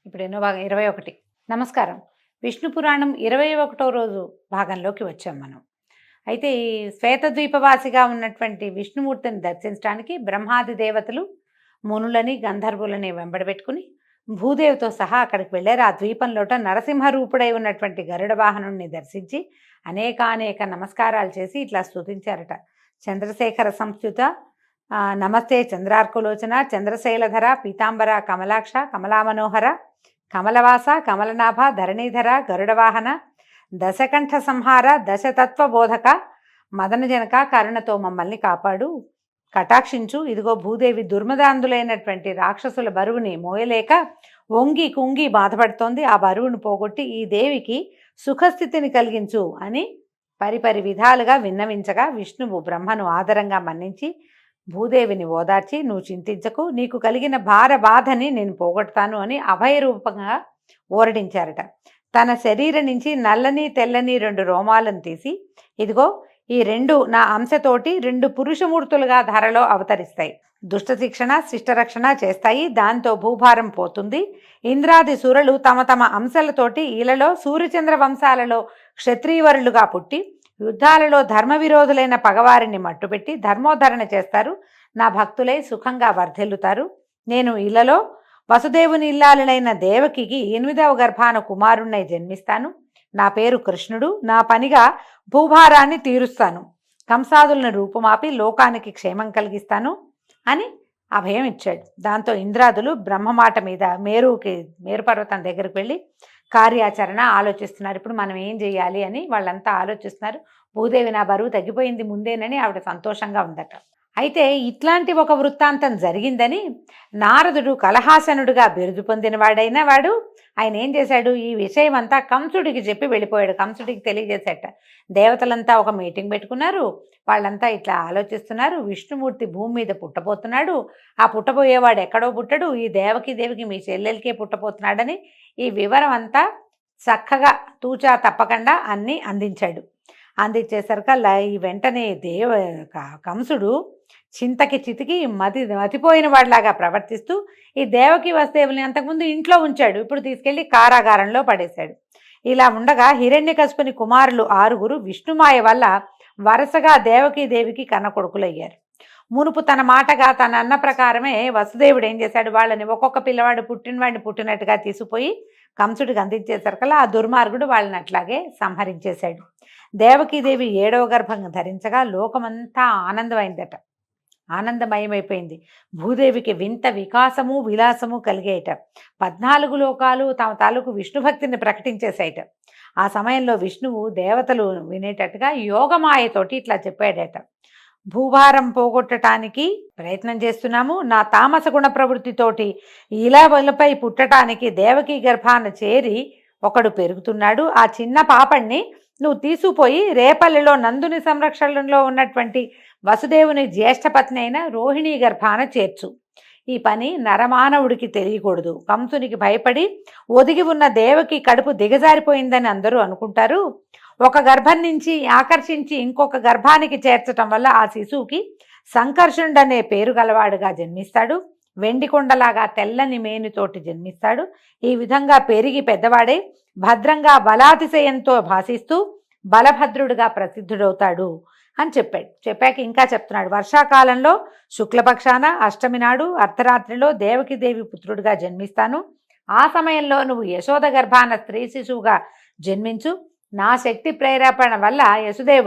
ఇప్పుడు ఎన్నో భాగం 21. నమస్కారం. విష్ణు పురాణం 21వ రోజు భాగంలోకి వచ్చాం మనం. అయితే ఈ శ్వేతద్వీపవాసిగా ఉన్నటువంటి విష్ణుమూర్తిని దర్శించడానికి బ్రహ్మాది దేవతలు మునులని గంధర్వులని వెంబడబెట్టుకుని భూదేవితో సహా అక్కడికి వెళ్ళారు. ఆ ద్వీపంలోట నరసింహరూపుడై ఉన్నటువంటి గరుడ వాహనుణ్ణి దర్శించి అనేకానేక నమస్కారాలు చేసి ఇట్లా స్తుతించారట. చంద్రశేఖర సంస్థుత నమస్తే చంద్రార్కులోచన చంద్రశైలధర పీతాంబర కమలాక్ష కమలామనోహర కమలవాస కమలనాభ ధరణీధర గరుడవాహన దశకంఠ సంహార దశతత్వ బోధక మదనజనక కరుణతో మమ్మల్ని కాపాడు, కటాక్షించు. ఇదిగో భూదేవి దుర్మదాంధులైనటువంటి రాక్షసుల బరువుని మోయలేక వంగి కుంగి బాధపడుతోంది. ఆ బరువును పోగొట్టి ఈ దేవికి సుఖస్థితిని కలిగించు అని పరిపరి విధాలుగా విన్నవించగా విష్ణువు బ్రహ్మను ఆదరంగా మన్నించి భూదేవిని ఓదార్చి, నువ్వు చింతించకు, నీకు కలిగిన బాధని నేను పోగొడతాను అని అభయరూపంగా ఓరడించారట. తన శరీరం నుంచి నల్లని తెల్లని 2 రోమాలను తీసి, ఇదిగో ఈ 2 నా అంశతోటి 2 పురుషమూర్తులుగా ధరలో అవతరిస్తాయి, దుష్ట శిక్షణ శిష్టరక్షణ చేస్తాయి, దాంతో భూభారం పోతుంది. ఇంద్రాది సురలు తమ తమ అంశాలతోటి ఇళ్లలో సూర్యచంద్ర వంశాలలో క్షత్రియవరులుగా పుట్టి యుద్ధాలలో ధర్మ విరోధులైన పగవారిని మట్టుపెట్టి ధర్మోద్ధరణ చేస్తారు. నా భక్తులై సుఖంగా వర్ధిల్లుతారు. నేను ఇళ్లలో వసుదేవుని ఇల్లాలనైన దేవకికి 8వ గర్భాన కుమారుణ్ణై జన్మిస్తాను. నా పేరు కృష్ణుడు. నా పనిగా భూభారాన్ని తీరుస్తాను, కంసాదులను రూపుమాపి లోకానికి క్షేమం కలిగిస్తాను అని అభయం ఇచ్చాడు. దాంతో ఇంద్రాదులు బ్రహ్మమాట మీద మేరు పర్వతం దగ్గరికి వెళ్ళి కార్యాచరణ ఆలోచిస్తున్నారు. ఇప్పుడు మనం ఏం చేయాలి అని వాళ్ళంతా ఆలోచిస్తున్నారు. భూదేవి నా బరువు తగ్గిపోయింది ముందేనని ఆవిడ సంతోషంగా ఉందట. అయితే ఇట్లాంటి ఒక వృత్తాంతం జరిగిందని నారదుడు కలహాసనుడుగా బిరుదు పొందిన వాడైన వాడు ఆయన ఏం చేశాడు, ఈ విషయం అంతా కంసుడికి చెప్పి వెళ్ళిపోయాడు. కంసుడికి తెలియజేసేట. దేవతలంతా ఒక మీటింగ్ పెట్టుకున్నారు. వాళ్ళంతా ఇట్లా ఆలోచిస్తున్నారు, విష్ణుమూర్తి భూమి మీద పుట్టబోతున్నాడు, ఆ పుట్టబోయేవాడు ఎక్కడో పుట్టడు, ఈ దేవికి మీ చెల్లెలకే పుట్టబోతున్నాడని ఈ వివరం అంతా చక్కగా తూచా తప్పకుండా అన్నీ అందించాడు. అందించేసరికల్లా ఈ వెంటనే కంసుడు చింతకి చితికి మతిపోయిన వాడిలాగా ప్రవర్తిస్తూ ఈ దేవకి వసుదేవుల్ని అంతకుముందు ఇంట్లో ఉంచాడు, ఇప్పుడు తీసుకెళ్లి కారాగారంలో పడేశాడు. ఇలా ఉండగా హిరణ్యకశిపుని కుమారులు 6 విష్ణుమాయ వల్ల వరుసగా దేవికి కన్న కొడుకులయ్యారు. మునుపు తన మాటగా తన అన్న ప్రకారమే వసుదేవుడు ఏం చేశాడు, వాళ్ళని ఒక్కొక్క పిల్లవాడు పుట్టినవాడిని పుట్టినట్టుగా తీసుకుపోయి కంసుడికి అందించేసరికల్లా ఆ దుర్మార్గుడు వాళ్ళని అట్లాగే సంహరించేశాడు. దేవకీదేవి 7వ గర్భం ధరించగా లోకమంతా ఆనందమయమైపోయింది. భూదేవికి వింత వికాసము విలాసము కలిగేయట. 14 లోకాలు తమ తాలూకు విష్ణు భక్తిని ప్రకటించేసాయట. ఆ సమయంలో విష్ణువు దేవతలు వినేటట్టుగా యోగమాయతోటి ఇట్లా చెప్పాడట, భూభారం పోగొట్టడానికి ప్రయత్నం చేస్తున్నాము. నా తామస గుణ ప్రవృత్తితోటి ఇలాపై పుట్టడానికి దేవకీ గర్భాన చేరి ఒకడు పెరుగుతున్నాడు. ఆ చిన్న పాపణ్ణి నువ్వు తీసుకుపోయి రేపల్లిలో నందుని సంరక్షణలో ఉన్నటువంటి వసుదేవుని జ్యేష్ఠపత్ని అయిన రోహిణీ గర్భాన చేర్చు. ఈ పని నరమానవుడికి తెలియకూడదు. కంసునికి భయపడి ఒదిగి ఉన్న దేవకి కడుపు దిగజారిపోయిందని అందరూ అనుకుంటారు. ఒక గర్భం నుంచి ఆకర్షించి ఇంకొక గర్భానికి చేర్చటం వల్ల ఆ శిశువుకి సంకర్షణుడనే పేరు గలవాడుగా జన్మిస్తాడు. వెండి కొండలాగా తెల్లని మేనుతోటి జన్మిస్తాడు. ఈ విధంగా పెరిగి పెద్దవాడై భద్రంగా బలాతిశయంతో భాషిస్తూ బలభద్రుడిగా ప్రసిద్ధుడవుతాడు అని చెప్పాడు. చెప్పాక ఇంకా చెప్తున్నాడు, వర్షాకాలంలో శుక్లపక్షాన అష్టమి నాడు అర్ధరాత్రిలో దేవకీదేవి పుత్రుడిగా జన్మిస్తాను. ఆ సమయంలో నువ్వు యశోద గర్భాన స్త్రీ శిశువుగా జన్మించు. నా శక్తి ప్రేరేపణ వల్ల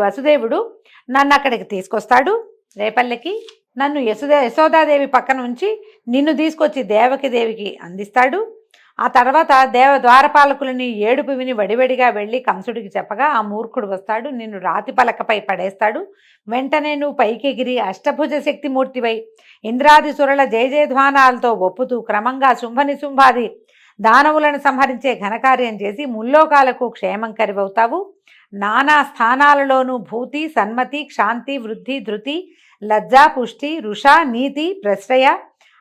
వసుదేవుడు నన్ను అక్కడికి తీసుకొస్తాడు. రేపల్లెకి నన్ను యశోదాదేవి పక్కన ఉంచి నిన్ను తీసుకొచ్చి దేవకీదేవికి అందిస్తాడు. ఆ తర్వాత ద్వారపాలకులని ఏడుపు విని వడివడిగా వెళ్ళి కంసుడికి చెప్పగా ఆ మూర్ఖుడు వస్తాడు, నిన్ను రాతి పలకపై పడేస్తాడు. వెంటనే నువ్వు పైకెగిరి అష్టభుజ శక్తిమూర్తివై ఇంద్రాది సురల జయజయధ్వానాలతో ఒప్పుతూ క్రమంగా శుంభాది దానవులను సంహరించే ఘనకార్యం చేసి ముల్లోకాలకు క్షేమం కరివవుతావు. నానా స్థానాలలోనూ భూతి సన్మతి క్షాంతి వృద్ధి ధృతి లజ్జా పుష్టి రుష నీతి ప్రశ్రయ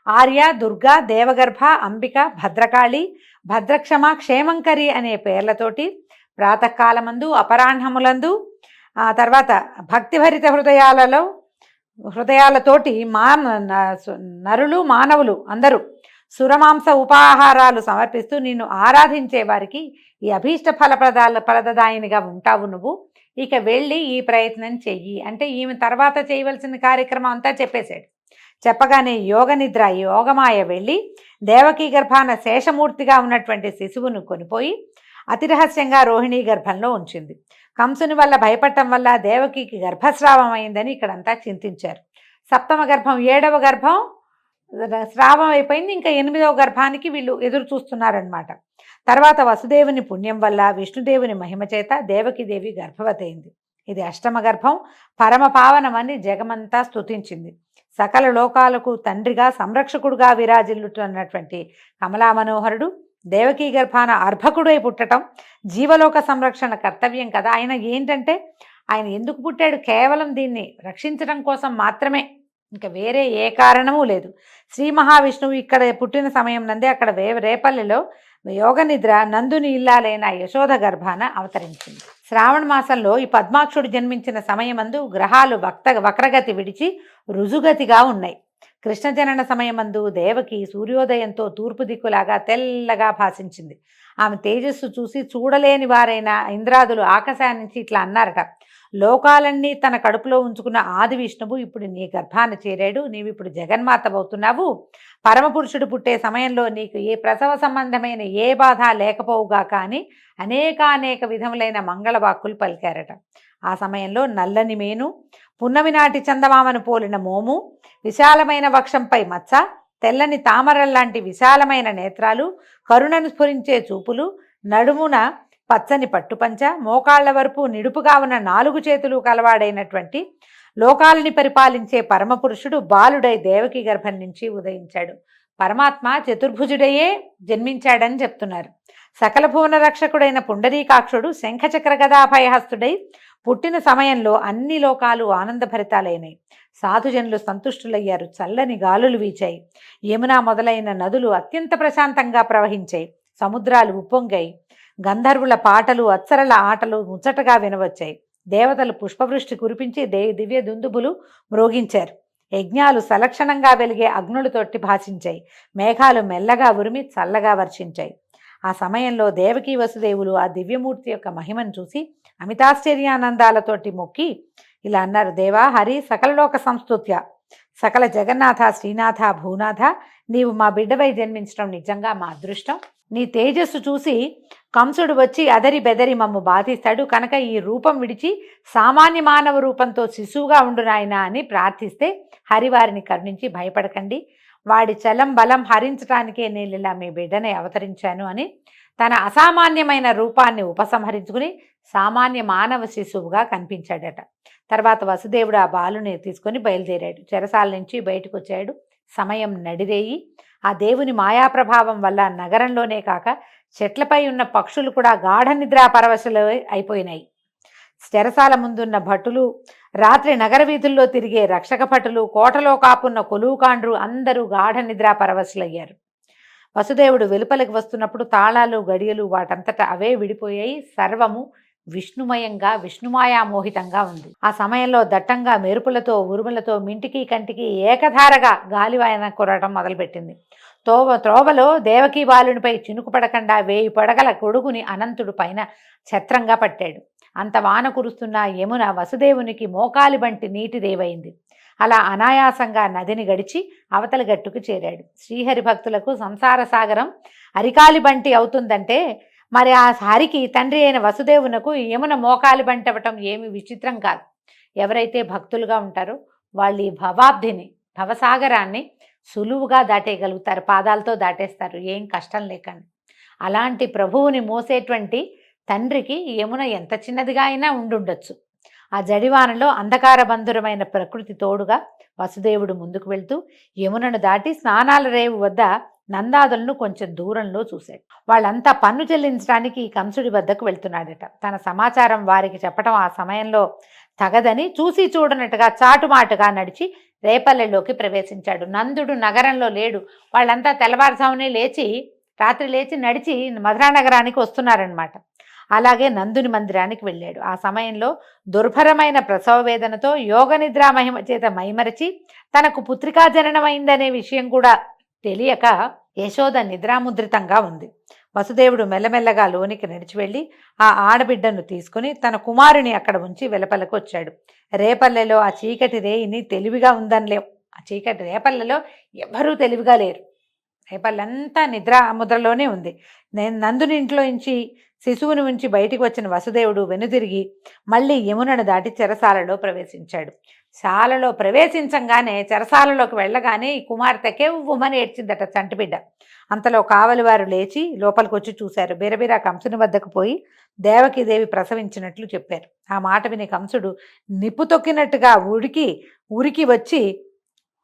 ఆర్య దుర్గా దేవగర్భ అంబిక భద్రకాళి భద్రక్షమ క్షేమంకరి అనే పేర్లతోటి ప్రాతకాలమందు అపరాహ్నములందు తర్వాత భక్తిభరిత హృదయాలతోటి నరులు మానవులు అందరూ సురమాంస ఉపాహారాలు సమర్పిస్తూ నిన్ను ఆరాధించే వారికి ఈ అభీష్ట ఫలదాయినిగా ఉంటావు నువ్వు. ఇక వెళ్ళి ఈ ప్రయత్నం చెయ్యి అంటే ఈమె తర్వాత చేయవలసిన కార్యక్రమం అంతా చెప్పేశాడు. చెప్పగానే యోగనిద్ర యోగమాయ వెళ్ళి దేవకీ గర్భాన శేషమూర్తిగా ఉన్నటువంటి శిశువును కొనిపోయి అతిరహస్యంగా రోహిణీ గర్భంలో ఉంచింది. కంసుని వల్ల భయపడటం వల్ల దేవకికి గర్భస్రావం అయిందని ఇక్కడంతా చింతించారు. సప్తమ గర్భం 7వ గర్భం స్రావం అయిపోయింది. ఇంకా 8వ గర్భానికి వీళ్ళు ఎదురు చూస్తున్నారనమాట. తర్వాత వసుదేవుని పుణ్యం వల్ల విష్ణుదేవుని మహిమ చేత దేవకీదేవి గర్భవతి అయింది. ఇది అష్టమ గర్భం. పరమ పావనమని జగమంతా స్తుతించింది. సకల లోకాలకు తండ్రిగా సంరక్షకుడుగా విరాజిల్లుతున్నటువంటి కమలా మనోహరుడు దేవకీ గర్భాన అర్భకుడై పుట్టడం జీవలోక సంరక్షణ కర్తవ్యం కదా. ఆయన ఏంటంటే ఆయన ఎందుకు పుట్టాడు? కేవలం దీన్ని రక్షించడం కోసం మాత్రమే, ఇంకా వేరే ఏ కారణమూ లేదు. శ్రీ మహావిష్ణువు ఇక్కడ పుట్టిన సమయం నందే అక్కడ రేపల్లెలో యోగనిద్ర నందుని ఇల్లాలైన యశోద గర్భాన అవతరించింది. శ్రావణ మాసంలో ఈ పద్మాక్షుడు జన్మించిన సమయమందు గ్రహాలు వక్రగతి విడిచి రుజుగతిగా ఉన్నాయి. కృష్ణ జనన సమయమందు దేవకి సూర్యోదయంతో తూర్పు దిక్కులాగా తెల్లగా భాషించింది. ఆమె తేజస్సు చూసి చూడలేని వారైన ఇంద్రాదులు ఆకాశాన్నించి ఇట్లా అన్నారట, లోకాలన్నీ తన కడుపులో ఉంచుకున్న ఆది విష్ణువు ఇప్పుడు నీ గర్భాన చేరాడు, నీవిప్పుడు జగన్మాతవవుతున్నావు. పరమపురుషుడు పుట్టే సమయంలో నీకు ఏ ప్రసవ సంబంధమైన ఏ బాధ లేకపోవుగా కానీ అనేక విధములైన మంగళవాక్కులు పలికారట. ఆ సమయంలో నల్లని మేను, పున్నమి నాటి చందమామను పోలిన మోము, విశాలమైన వక్షంపై మచ్చ, తెల్లని తామరల్లాంటి విశాలమైన నేత్రాలు, కరుణను స్ఫురించే చూపులు, నడుమున పచ్చని పట్టుపంచ, మోకాళ్ల వరపు నిడుపుగా ఉన్న 4 చేతులు కలవాడైనటువంటి లోకాలని పరిపాలించే పరమపురుషుడు బాలుడై దేవకి గర్భం నుంచి ఉదయించాడు. పరమాత్మ చతుర్భుజుడయే జన్మించాడని చెప్తున్నారు. సకల భువన రక్షకుడైన పుండరీకాక్షుడు శంఖచక్ర గదాభయహస్తుడై పుట్టిన సమయంలో అన్ని లోకాలు ఆనందభరితాలైనాయి. సాధుజనులు సంతుష్టులయ్యారు. చల్లని గాలులు వీచాయి. యమున మొదలైన నదులు అత్యంత ప్రశాంతంగా ప్రవహించాయి. సముద్రాలు ఉప్పొంగాయి. గంధర్వుల పాటలు అప్సరల ఆటలు ముచ్చటగా వినవచ్చాయి. దేవతలు పుష్పవృష్టి కురిపించి దివ్య దుందుబులు మ్రోగించారు. యజ్ఞాలు సలక్షణంగా వెలిగే అగ్నులతోటి భాషించాయి. మేఘాలు మెల్లగా ఉరిమి చల్లగా వర్షించాయి. ఆ సమయంలో దేవకీ వసుదేవులు ఆ దివ్యమూర్తి యొక్క మహిమను చూసి అమితాశ్చర్యానందాలతోటి మొక్కి ఇలా అన్నారు, దేవా హరి సకలలోక సంస్తుత్య, సకల జగన్నాథ శ్రీనాథ భూనాథ, నీవు మా బిడ్డవై జన్మించడం నిజంగా మా అదృష్టం. నీ తేజస్సు చూసి కంసుడు వచ్చి అదరి బెదరి మమ్ము బాధిస్తాడు కనుక ఈ రూపం విడిచి సామాన్య మానవ రూపంతో శిశువుగా ఉండు నాయనా అని ప్రార్థిస్తే హరివారిని కరుణించి భయపడకండి, వాడి చలం బలం హరించడానికే నేను ఇలా మీ బిడ్డనే అవతరించాను అని తన అసామాన్యమైన రూపాన్ని ఉపసంహరించుకుని సామాన్య మానవ శిశువుగా కనిపించాడట. తర్వాత వసుదేవుడు ఆ బాలుని తీసుకొని బయలుదేరాడు. చెరసాల నుంచి బయటకు వచ్చాడు. సమయం నడిరేయి. ఆ దేవుని మాయాప్రభావం వల్ల నగరంలోనే కాక చెట్లపై ఉన్న పక్షులు కూడా గాఢ నిద్రా పరవశలు అయిపోయినాయి. చెరసాల ముందున్న భటులు, రాత్రి నగర వీధుల్లో తిరిగే రక్షక భటులు, కోటలో కాపున్న కొలువుకాండ్రు అందరూ గాఢ నిద్రా పరవశులయ్యారు. వసుదేవుడు వెలుపలికి వస్తున్నప్పుడు తాళాలు గడియలు వాటంతటా అవే విడిపోయాయి. సర్వము విష్ణుమయంగా విష్ణుమాయామోహితంగా ఉంది. ఆ సమయంలో దట్టంగా మెరుపులతో ఉరుములతో మింటికి కంటికి ఏకధారగా గాలివాయన కురవటం మొదలుపెట్టింది. త్రోవలో దేవకీ బాలునిపై చినుకు పడకుండా 1000 పడగల గొడుగుని అనంతుడు పైన ఛత్రంగా పట్టాడు. అంత వాన కురుస్తున్న యమున వసుదేవునికి మోకాలి బంటి నీటి దేవైంది. అలా అనాయాసంగా నదిని గడిచి అవతలి గట్టుకు చేరాడు. శ్రీహరి భక్తులకు సంసార సాగరం అరికాలి బంటి అవుతుందంటే మరి ఆ హరికి తండ్రి అయిన వసుదేవునకు యమున మోకాలి బంటి అవ్వటం ఏమి విచిత్రం కాదు. ఎవరైతే భక్తులుగా ఉంటారో వాళ్ళు ఈ భవసాగరాన్ని సులువుగా దాటేయగలుగుతారు. పాదాలతో దాటేస్తారు ఏం కష్టం లేకుండా. అలాంటి ప్రభువుని మోసేటువంటి తండ్రికి యమున ఎంత చిన్నదిగా అయినా ఉండుండొచ్చు. ఆ జడివానలో అంధకార బంధురమైన ప్రకృతి తోడుగా వసుదేవుడు ముందుకు వెళ్తూ యమునను దాటి స్నానాల రేవు వద్ద నందాదులను కొంచెం దూరంలో చూశాడు. వాళ్ళంతా పన్ను చెల్లించడానికి కంసుడి వద్దకు వెళ్తున్నాడట. తన సమాచారం వారికి చెప్పడం ఆ సమయంలో తగదని చూసి చూడనట్టుగా చాటుమాటుగా నడిచి రేపల్లెలోకి ప్రవేశించాడు. నందుడు నగరంలో లేడు. వాళ్ళంతా తెల్లవారుజామునే రాత్రి లేచి నడిచి మధురానగరానికి వస్తున్నారనమాట. అలాగే నందుని మందిరానికి వెళ్ళాడు. ఆ సమయంలో దుర్భరమైన ప్రసవ వేదనతో యోగ నిద్రా మహిమ చేత మైమరచి తనకు పుత్రికా జననమైందనే విషయం కూడా తెలియక యశోద నిద్రాముద్రితంగా ఉంది. వసుదేవుడు మెల్లమెల్లగా లోనికి నడిచి వెళ్ళి ఆ ఆడబిడ్డను తీసుకుని తన కుమారుని అక్కడ ఉంచి వెలపలకు వచ్చాడు. రేపల్లెలో ఆ చీకటి రేయిని తెలివిగా ఉందనిలేం. ఆ చీకటి రేపల్లెలో ఎవ్వరూ తెలివిగా లేరు. రేపల్లంతా నిద్రాముద్రలోనే ఉంది. నేను నందుని ఇంట్లో నుంచి శిశువుని ఉంచి బయటికి వచ్చిన వసుదేవుడు వెనుదిరిగి మళ్ళీ యమునను దాటి చెరసాలలో ప్రవేశించాడు. శాలలో ప్రవేశించంగానే చెరసాలలోకి వెళ్ళగానే ఈ కుమార్తెకే ఉమ్మని ఏడ్చిందట చంటిబిడ్డ. అంతలో కావలివారు లేచి లోపలికి వచ్చి చూశారు. బిరబిరా కంసుని వద్దకు పోయి దేవకీదేవి ప్రసవించినట్లు చెప్పారు. ఆ మాట విని కంసుడు నిప్పు తొక్కినట్టుగా ఉరికి వచ్చి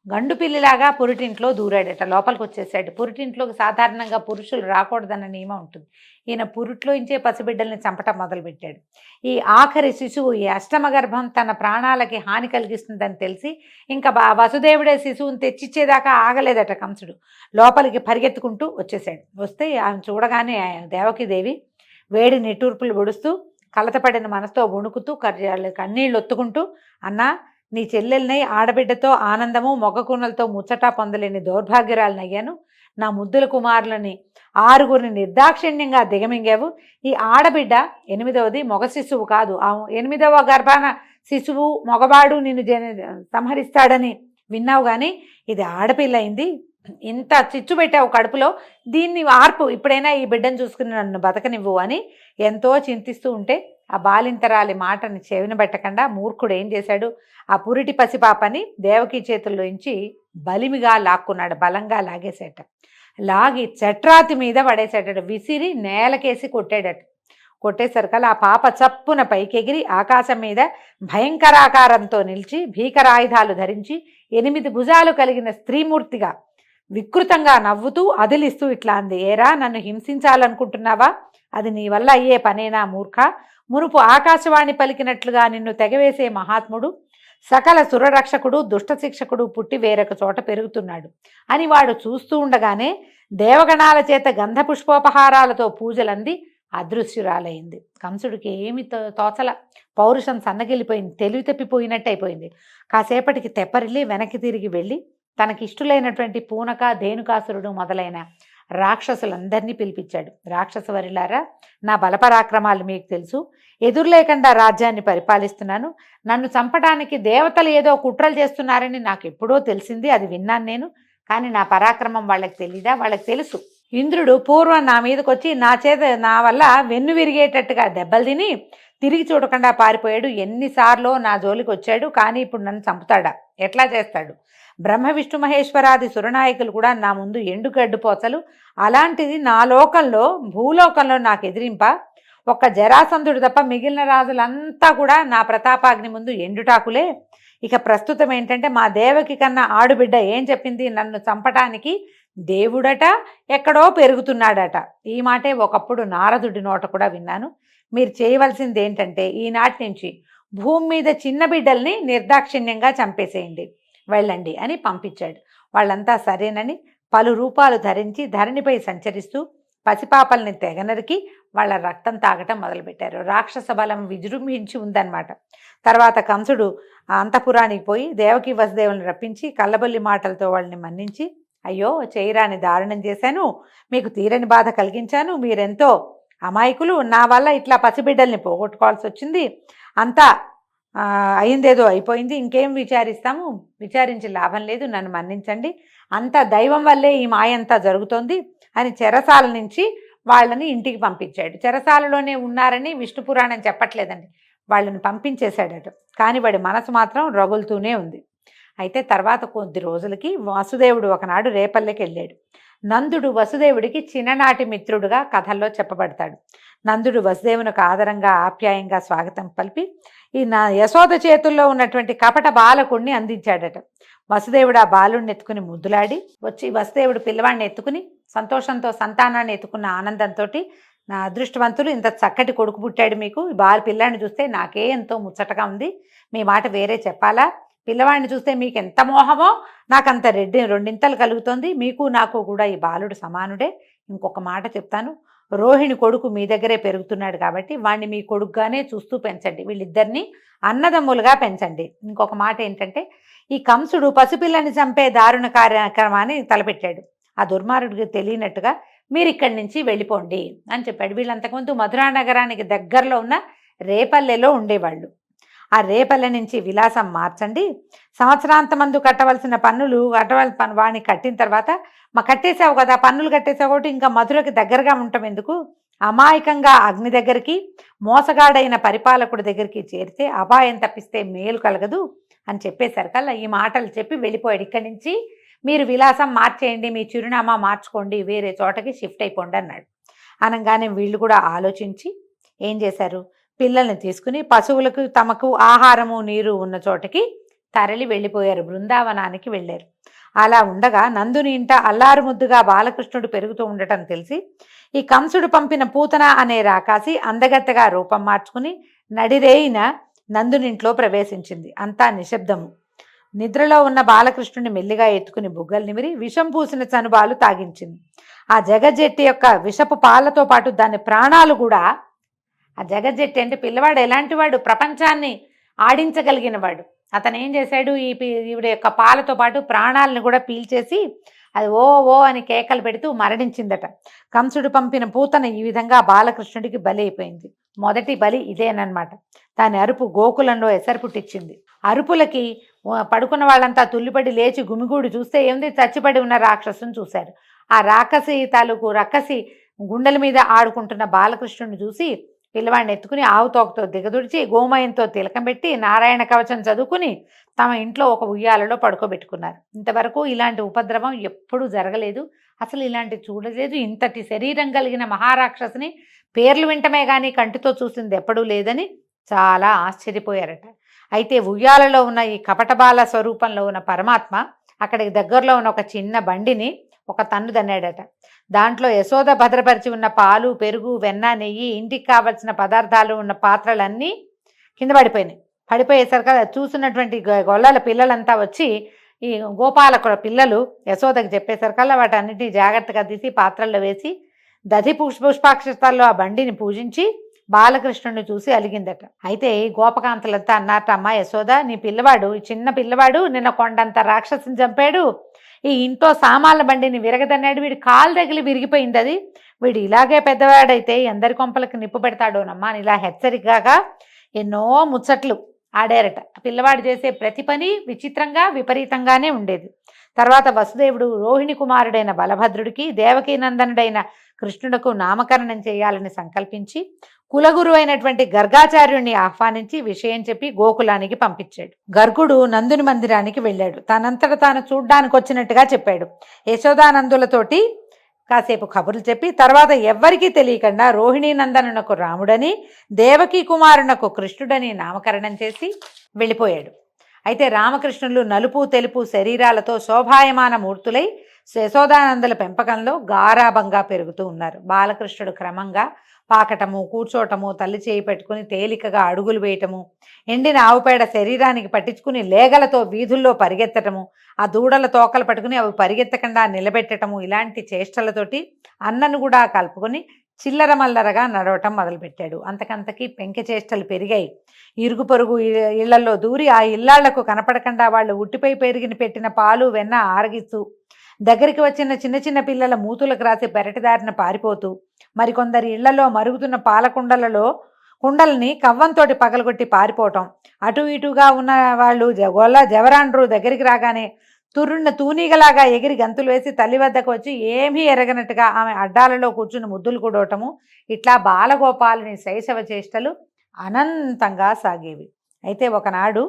గండు పిల్లిలాగా పురిటింట్లో దూరాడట. లోపలికి వచ్చేసాడు. పురిటింట్లోకి సాధారణంగా పురుషులు రాకూడదన్న నియమం ఉంటుంది. ఈయన పురిట్లో ఇంచే పసిబిడ్డల్ని చంపటం మొదలుపెట్టాడు. ఈ ఆఖరి శిశువు, ఈ అష్టమ గర్భం తన ప్రాణాలకి హాని కలిగిస్తుందని తెలిసి ఇంకా వసుదేవుడే శిశువుని తెచ్చిచ్చేదాకా ఆగలేదట కంసుడు. లోపలికి పరిగెత్తుకుంటూ వచ్చేసాడు. వస్తే ఆమె చూడగానే దేవకీదేవి వేడి నిట్టూర్పులు పొడుస్తూ కలతపడిన మనసుతో వణుకుతూ కన్నీళ్ళు ఒత్తుకుంటూ, అన్నా, నీ చెల్లెల్ని ఆడబిడ్డతో ఆనందము మొగకూనలతో ముచ్చట పొందలేని దౌర్భాగ్యురాలనయ్యాను. నా ముద్దుల కుమారులని 6 నిర్దాక్షిణ్యంగా దిగమింగావు. ఈ ఆడబిడ్డ 8వది మగ శిశువు కాదు. ఆ 8వ గర్భాన శిశువు మగవాడు నిన్ను సంహరిస్తాడని విన్నావు, కానీ ఇది ఆడపిల్ల అయింది. ఇంత చిచ్చు పెట్టావు కడుపులో, దీన్ని ఆర్పు, ఇప్పుడైనా ఈ బిడ్డను చూసుకుని నన్ను బతకనివ్వు అని ఎంతో చింతిస్తూ ఉంటే ఆ బాలింతరాలి మాటని చెవిన పెట్టకుండా మూర్ఖుడు ఏం చేశాడు, ఆ పురిటి పసిపాపని దేవకీ చేతుల్లోంచి బలిమిగా లాక్కున్నాడు. బలంగా లాగేసేట. లాగి చట్రాతి మీద పడేసేటట. విసిరి నేలకేసి కొట్టాడట. కొట్టేసరికల్లా ఆ పాప చప్పున పైకెగిరి ఆకాశం మీద భయంకరాకారంతో నిలిచి భీకరాయుధాలు ధరించి 8 భుజాలు కలిగిన స్త్రీమూర్తిగా వికృతంగా నవ్వుతూ అదిలిస్తూ ఇట్లా అంది, ఏరా, నన్ను హింసించాలనుకుంటున్నావా? అది నీ వల్ల అయ్యే పనేనా మూర్ఖ? మునుపు ఆకాశవాణి పలికినట్లుగా నిన్ను తెగవేసే మహాత్ముడు, సకల సురరక్షకుడు, దుష్టశిక్షకుడు పుట్టి వేరొక చోట పెరుగుతున్నాడు అని వాడు చూస్తూ ఉండగానే దేవగణాల చేత గంధ పుష్పోపహారాలతో పూజలంది అదృశ్యురాలైంది. కంసుడికి ఏమి తోచల. పౌరుషం సన్నగిల్లిపోయింది. తెలివి తప్పిపోయినట్టు అయిపోయింది. కాసేపటికి తెప్పరిల్లి వెనక్కి తిరిగి వెళ్ళి తనకిష్టులైనటువంటి పూనక, ధేనుకాసురుడు మొదలైన రాక్షసులందరినీ పిలిపించాడు. రాక్షసవరిలారా, నా బలపరాక్రమాలు మీకు తెలుసు. ఎదురులేకుండా రాజ్యాన్ని పరిపాలిస్తున్నాను. నన్ను చంపడానికి దేవతలు ఏదో కుట్రలు చేస్తున్నారని నాకు ఎప్పుడో తెలిసింది. అది విన్నాను నేను. కానీ నా పరాక్రమం వాళ్ళకి తెలీదా? వాళ్ళకి తెలుసు. ఇంద్రుడు పూర్వం నా మీదకి వచ్చి నా వల్ల వెన్ను విరిగేటట్టుగా దెబ్బలు తిని తిరిగి చూడకుండా పారిపోయాడు. ఎన్నిసార్లు నా జోలికి వచ్చాడు. కానీ ఇప్పుడు నన్ను చంపుతాడా? ఎట్లా చేస్తాడు? బ్రహ్మ విష్ణు మహేశ్వరాది సురనాయకులు కూడా నా ముందు ఎండుగడ్డుపోచలు. అలాంటిది నా లోకంలో, భూలోకంలో నాకు ఎదిరింప ఒక్క జరాసంధుడు తప్ప మిగిలిన రాజులంతా కూడా నా ప్రతాపాగ్ని ముందు ఎండుటాకులే. ఇక ప్రస్తుతం ఏంటంటే, మా దేవకి కన్నా ఆడుబిడ్డ ఏం చెప్పింది, నన్ను చంపటానికి దేవుడట ఎక్కడో పెరుగుతున్నాడట. ఈ మాటే ఒకప్పుడు నారదుడి నోట కూడా విన్నాను. మీరు చేయవలసింది ఏంటంటే, ఈనాటి నుంచి భూమి మీద చిన్న బిడ్డల్ని నిర్దాక్షిణ్యంగా చంపేసేయండి, వెళ్ళండి అని పంపించాడు. వాళ్ళంతా సరేనని పలు రూపాలు ధరించి ధరణిపై సంచరిస్తూ పసిపాపల్ని తెగనరికి వాళ్ళ రక్తం తాగటం మొదలుపెట్టారు. రాక్షస బలం విజృంభించి ఉందన్నమాట. తర్వాత కంసుడు అంతఃపురానికి పోయి దేవకి వసుదేవులను రప్పించి కళ్ళబొల్లి మాటలతో వాళ్ళని మన్నించి, అయ్యో, చేయరాని దారుణం చేశాను, మీకు తీరని బాధ కలిగించాను, మీరెంతో అమాయకులు, నా వల్ల ఇట్లా పసిబిడ్డల్ని పోగొట్టుకోవాల్సి వచ్చింది, అంతా అయిందేదో అయిపోయింది, ఇంకేం విచారిస్తాము, విచారించి లాభం లేదు, నన్ను మన్నించండి, అంతా దైవం వల్లే ఈ మాయంతా జరుగుతోంది అని చెరసాల నుంచి వాళ్ళని ఇంటికి పంపించాడు. చెరసాలలోనే ఉన్నారని విష్ణు పురాణం చెప్పట్లేదండి, వాళ్ళని పంపించేశాడట. కానీ వాడి మనసు మాత్రం రగులుతూనే ఉంది. అయితే తర్వాత కొద్ది రోజులకి వసుదేవుడు ఒకనాడు రేపల్లెకి వెళ్ళాడు. నందుడు వసుదేవుడికి చిన్ననాటి మిత్రుడుగా కథల్లో చెప్పబడతాడు. నందుడు వసుదేవునికి ఆదరంగా ఆప్యాయంగా స్వాగతం పలిపి ఈ యశోద చేతుల్లో ఉన్నటువంటి కపట బాలకుడిని అందించాడట. వసుదేవుడు ఆ బాలుడిని ఎత్తుకుని ముద్దులాడి వచ్చి, వసుదేవుడు పిల్లవాడిని ఎత్తుకుని సంతోషంతో సంతానాన్ని ఎత్తుకున్న ఆనందంతో, నా అదృష్టవంతులు, ఇంత చక్కటి కొడుకు పుట్టాడు మీకు, ఈ పిల్లాడిని చూస్తే నాకే ఎంతో ముచ్చటగా ఉంది, మీ మాట వేరే చెప్పాలా, పిల్లవాడిని చూస్తే మీకు ఎంత మోహమో నాకంత రెండింతలు కలుగుతోంది, మీకు నాకు కూడా ఈ బాలుడు సమానుడే. ఇంకొక మాట చెప్తాను, రోహిణి కొడుకు మీ దగ్గరే పెరుగుతున్నాడు కాబట్టి వాడిని మీ కొడుకుగానే చూస్తూ పెంచండి, వీళ్ళిద్దరినీ అన్నదమ్ములుగా పెంచండి. ఇంకొక మాట ఏంటంటే, ఈ కంసుడు పసిపిల్లని చంపే దారుణ కార్యక్రమాన్ని తలపెట్టాడు. ఆ దుర్మార్గుడికి తెలియనట్టుగా మీరు ఇక్కడి నుంచి వెళ్ళిపోండి అని చెప్పాడు. వీళ్ళు అంతకుముందు మధురా నగరానికి దగ్గరలో ఉన్న రేపల్లెలో ఉండేవాళ్ళు. ఆ రేపల్లె నుంచి విలాసం మార్చండి, సంవత్సరాంతమందు కట్టవలసిన పన్నులు వాడిని కట్టిన తర్వాత కట్టేసావు కదా, పన్నులు కట్టేసావు కాబట్టి ఇంకా మధురకి దగ్గరగా ఉండటం ఎందుకు, అమాయకంగా అగ్ని దగ్గరికి, మోసగాడైన పరిపాలకుడి దగ్గరికి చేరితే అపాయం తప్పిస్తే మేలు కలగదు అని చెప్పేశారు కల్లా ఈ మాటలు చెప్పి వెళ్ళిపోయాడు. ఇక్కడి నుంచి మీరు విలాసం మార్చేయండి, మీ చిరునామా మార్చుకోండి, వేరే చోటకి షిఫ్ట్ అయిపోండి అన్నాడు. అనగానే వీళ్ళు కూడా ఆలోచించి ఏం చేశారు, పిల్లల్ని తీసుకుని పశువులకు తమకు ఆహారము నీరు ఉన్న చోటకి తరలి వెళ్ళిపోయారు, బృందావనానికి వెళ్ళారు. అలా ఉండగా నందుని ఇంట అల్లారు ముద్దుగా బాలకృష్ణుడు పెరుగుతూ ఉండటం తెలిసి ఈ కంసుడు పంపిన పూతన అనే రాకాసి అందగత్తగా రూపం మార్చుకుని నడిరేయిన నందునింట్లో ప్రవేశించింది. అంతా నిశ్శబ్దము. నిద్రలో ఉన్న బాలకృష్ణుని మెల్లిగా ఎత్తుకుని బుగ్గలు నిమిరి విషం పూసిన చనుబాలు తాగించింది. ఆ జగజ్జెట్టి యొక్క విషపు పాలతో పాటు దాని ప్రాణాలు కూడా, ఆ జగజ్జెట్టి అంటే పిల్లవాడు ఎలాంటి వాడు, ప్రపంచాన్ని ఆడించగలిగిన వాడు. అతను ఏం చేశాడు, ఈవిడ యొక్క పాలతో పాటు ప్రాణాలను కూడా పీల్చేసి అది ఓ ఓ అని కేకలు పెడుతూ మరణించిందట. కంసుడు పంపిన పూతన ఈ విధంగా బాలకృష్ణుడికి బలి అయిపోయింది. మొదటి బలి ఇదేనమాట. దాని అరుపు గోకులంలో ఎసరు పుట్టించింది. అరుపులకి పడుకున్న వాళ్ళంతా తుల్లిపడి లేచి గుమిగూడు చూస్తే ఏముంది, చచ్చిపడి ఉన్న రాక్షసుని చూశారు. ఆ రాక్షసి తాలూకు రక్కసి గుండెల మీద ఆడుకుంటున్న బాలకృష్ణుని చూసి పిల్లవాడిని ఎత్తుకుని ఆవు తోకతో దిగదుడిచి గోమయంతో తిలకం పెట్టి నారాయణ కవచం చదువుకుని తమ ఇంట్లో ఒక ఉయ్యాలలో పడుకోబెట్టుకున్నారు. ఇంతవరకు ఇలాంటి ఉపద్రవం ఎప్పుడూ జరగలేదు, అసలు ఇలాంటి చూడలేదు. ఇంతటి శరీరం కలిగిన మహారాక్షసుని పేర్లు వింటమే కానీ కంటితో చూసింది ఎప్పుడూ లేదని చాలా ఆశ్చర్యపోయారట. అయితే ఉయ్యాలలో ఉన్న ఈ కపటబాల స్వరూపంలో ఉన్న పరమాత్మ అక్కడికి దగ్గరలో ఉన్న ఒక చిన్న బండిని ఒక తన్ను దన్నాడట. దాంట్లో యశోద భద్రపరిచి ఉన్న పాలు, పెరుగు, వెన్న, నెయ్యి, ఇంటికి కావలసిన పదార్థాలు ఉన్న పాత్రలన్నీ కింద పడిపోయినాయి. పడిపోయేసరికి చూసినటువంటి గొల్లల పిల్లలంతా వచ్చి ఈ గోపాలకుల పిల్లలు యశోదకి చెప్పేసరికల్లా వాటన్నిటిని జాగ్రత్తగా తీసి పాత్రల్లో వేసి దధి పుష్పాక్షతాల్లో ఆ బండిని పూజించి బాలకృష్ణుడిని చూసి అలిగిందట. అయితే గోపకాంతలంతా అన్నారట, అమ్మ యశోద, నీ పిల్లవాడు, ఈ చిన్న పిల్లవాడు నిన్న కొండంత రాక్షసుని చంపాడు, ఈ ఇంట్లో సామాన్ల బండిని విరగదన్నాడు, వీడి కాలు తగిలి విరిగిపోయింది, అది వీడు ఇలాగే పెద్దవాడైతే ఎందరి కొంపలకు నిప్పు పెడతాడోనమ్మా అని ఇలా హెచ్చరికగా ఎన్నో ముచ్చట్లు ఆడారట. పిల్లవాడు చేసే ప్రతి పని విచిత్రంగా విపరీతంగానే ఉండేది. తర్వాత వసుదేవుడు రోహిణి కుమారుడైన బలభద్రుడికి దేవకీనందనుడైన కృష్ణుడకు నామకరణం చేయాలని సంకల్పించి కులగురు అయినటువంటి గర్గాచార్యుణ్ణి ఆహ్వానించి విషయం చెప్పి గోకులానికి పంపించాడు. గర్గుడు నందుని మందిరానికి వెళ్ళాడు. తనంతట తాను చూడ్డానికి వచ్చినట్టుగా చెప్పాడు. యశోదానందులతోటి కాసేపు కబుర్లు చెప్పి తర్వాత ఎవ్వరికీ తెలియకుండా రోహిణీ నందనునకు రాముడని, దేవకీ కుమారునకు కృష్ణుడని నామకరణం చేసి వెళ్ళిపోయాడు. అయితే రామకృష్ణులు నలుపు తెలుపు శరీరాలతో శోభాయమాన మూర్తులై యశోదానందుల పెంపకంలో గారాభంగా పెరుగుతూ ఉన్నారు. బాలకృష్ణుడు క్రమంగా పాకటము, కూర్చోటము, తల్లి చేయి పెట్టుకుని తేలికగా అడుగులు వేయటము, ఎండిన ఆవుపేడ శరీరానికి పట్టించుకుని లేగలతో వీధుల్లో పరిగెత్తటము, ఆ దూడల తోకలు పట్టుకుని అవి పరిగెత్తకుండా నిలబెట్టటము, ఇలాంటి చేష్టలతోటి అన్నను కూడా కలుపుకొని చిల్లర మల్లరగా నడవటం మొదలుపెట్టాడు. అంతకంతకీ పెంకె చేష్టలు పెరిగాయి. ఇరుగు పొరుగు ఇళ్లలో దూరి ఆ ఇళ్లాళ్లకు కనపడకుండా వాళ్ళు ఉట్టిపై పెరిగిన పెట్టిన పాలు వెన్న ఆరగిస్తూ దగ్గరికి వచ్చిన చిన్న చిన్న పిల్లల మూతులకు రాసి పెరటిదారిన పారిపోతూ, మరికొందరి ఇళ్లలో మరుగుతున్న కుండల్ని కవ్వంతోటి పగలగొట్టి పారిపోవటం, అటు ఇటుగా ఉన్న వాళ్ళు జవరాండ్రు దగ్గరికి రాగానే తూనీగలాగా ఎగిరి గంతులు వేసి తల్లి వద్దకు వచ్చి ఏమీ ఎరగనట్టుగా ఆమె అడ్డాలలో కూర్చుని ముద్దులు కూడవటము, ఇట్లా బాలగోపాలుని శైశవ చేష్టలు అనంతంగా సాగేవి. అయితే ఒకనాడు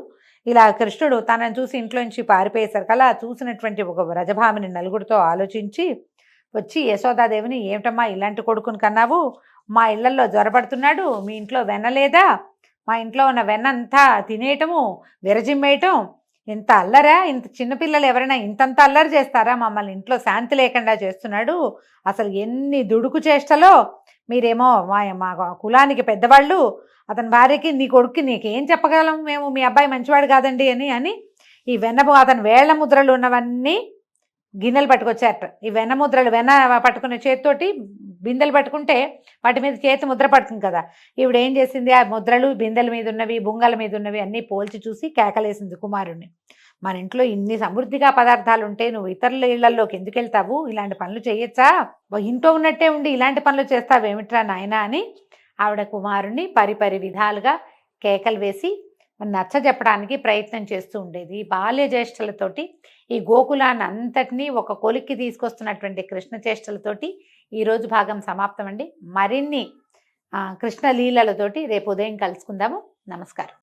ఇలా కృష్ణుడు తనని చూసి ఇంట్లోంచి పారిపోయేసరికల్లా చూసినటువంటి ఒక వ్రజభామిని నలుగురితో ఆలోచించి వచ్చి యశోదాదేవిని, ఏమిటమ్మా ఇలాంటి కొడుకుని కన్నావు, మా ఇళ్లలో జ్వరపడుతున్నాడు, మీ ఇంట్లో వెన్న లేదా, మా ఇంట్లో ఉన్న వెన్న అంతా తినేయటము విరజిమ్మేయటం, ఇంత అల్లరా, ఇంత చిన్నపిల్లలు ఎవరైనా ఇంతంత అల్లరి చేస్తారా, మమ్మల్ని ఇంట్లో శాంతి లేకుండా చేస్తున్నాడు, అసలు ఎన్ని దుడుకు చేష్టలో, మీరేమో మా కులానికి పెద్దవాళ్ళు, అతని భార్యకి నీ కొడుక్కి నీకేం చెప్పగలం మేము, మీ అబ్బాయి మంచివాడు కాదండి అని ఈ అతని వేళ్ల ముద్రలు ఉన్నవన్నీ గిన్నెలు పట్టుకొచ్చారట. ఈ వెన్న పట్టుకునే చేతితోటి బిందెలు పట్టుకుంటే వాటి మీద చేతి ముద్ర పడుతుంది కదా, ఈవిడ ఏం చేసింది, ఆ ముద్రలు బిందెల మీద ఉన్నవి బుంగల మీద ఉన్నవి అన్నీ పోల్చి చూసి కేకలేసింది కుమారుణ్ణి. మన ఇంట్లో ఇన్ని సమృద్ధిగా పదార్థాలు ఉంటే నువ్వు ఇతరుల ఇళ్లలోకి ఎందుకు వెళ్తావు, ఇలాంటి పనులు చేయొచ్చా, ఇంట్లో ఉన్నట్టే ఉండి ఇలాంటి పనులు చేస్తావేమిట్రా నాయనా అని ఆవిడ కుమారుణ్ణి పరిపరి విధాలుగా కేకలు వేసి నచ్చజెప్పడానికి ప్రయత్నం చేస్తూ ఉండేది. బాల్య జ్యేష్ఠలతోటి ఈ గోకులాన్ని అంతటినీ ఒక కొలిక్కి తీసుకొస్తున్నటువంటి కృష్ణ చేష్టలతోటి ఈరోజు భాగం సమాప్తం అండి. మరిన్ని కృష్ణ లీలలతోటి రేపు ఉదయం కలుసుకుందాము. నమస్కారం.